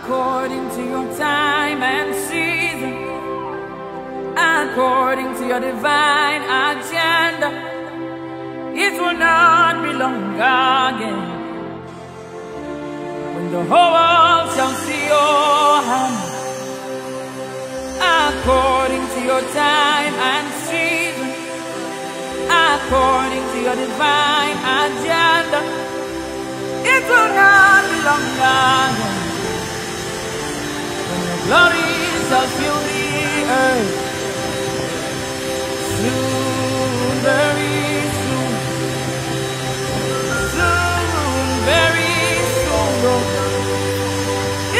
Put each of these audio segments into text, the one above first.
according to your time and season, according to your divine agenda. It will not be long again when the whole world shall see your hand. According to your time and season, according to your divine agenda, it will not be long again when your glory shall fill the earth. Soon, very soon, soon, very soon,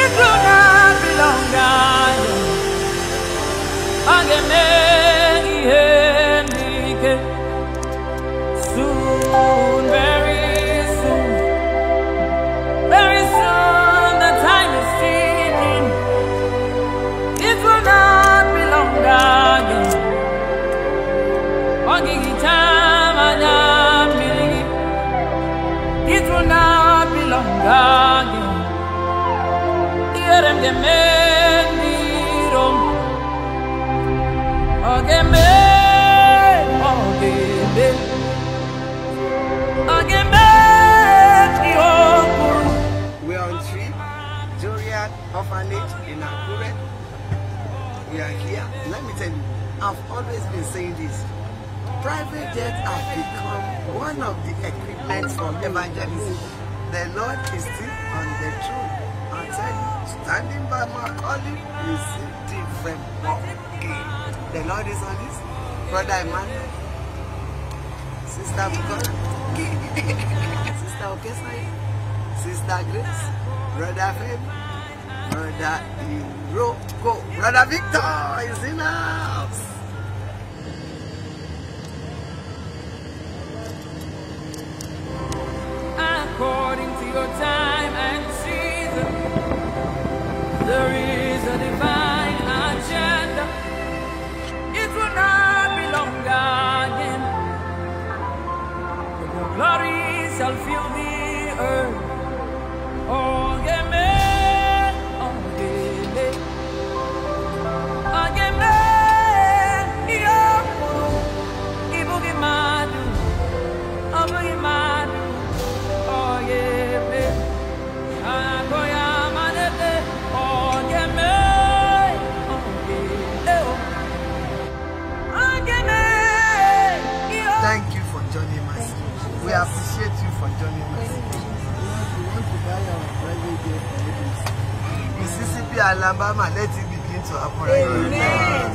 it will not be long again. Soon, very soon, the time is ticking. It will not be long again. It will not be long again. We are on trip, Joriad Orphanage in Akure. We are here. Let me tell you, I've always been saying this. Private jets have become one of the equipments for evangelism. The Lord is still on the throne. I tell you, standing by my calling is a different ball game. The Lord is on this. Brother Emmanuel, Sister Bukola, Sister Okesai, Sister Grace, Brother Femi, Brother Iroko, Brother Victor is in the house. According to your time and season, there is a divine agenda. It will not be long again when your glory shall fill the earth. Oh, give me, oh, give me, oh, give me, Thank you for joining us. We appreciate you for joining us. Mississippi, Alabama, let it begin to happen. It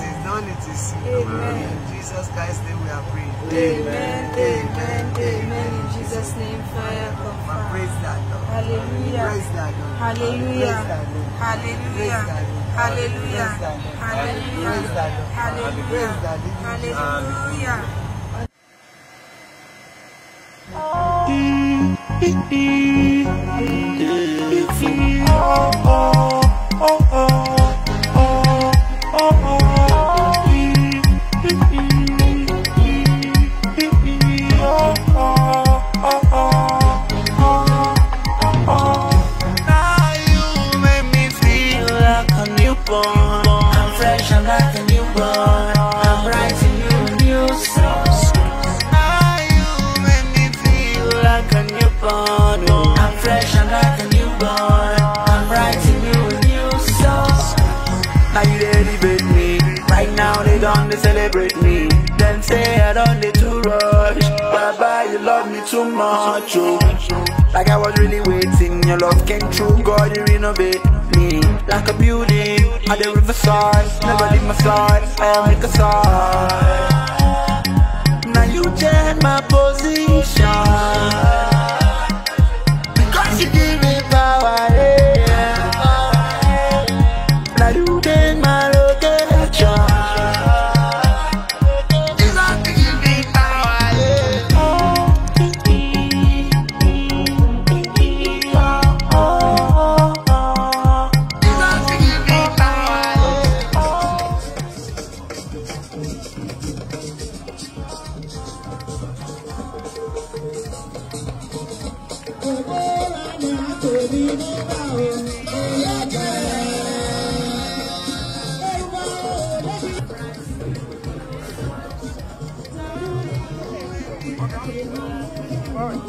is done, it is soon. In Jesus Christ's name we are praying. Amen, amen, amen. In Jesus' name, fire come. Praise that Lord. Hallelujah. Praise that Lord. Hallelujah. Hallelujah. Hallelujah. Hallelujah. Hallelujah. Hallelujah. I'm fresh and like a newborn. I'm writing you a new song. Now you make me feel like a newborn. I'm fresh and like a newborn. I'm writing you a new song. Now you elevate me. Right now they don't celebrate me. Then say I don't need to rush. Baba, you love me too much. Oh. Like I was really waiting. Your love came true. God, you renovate me like a building at the riverside. Never leave my side, I'll make a side. Now you change my position because you give me power, yeah. Now you change my location. Jesus, you give me power, Sorry.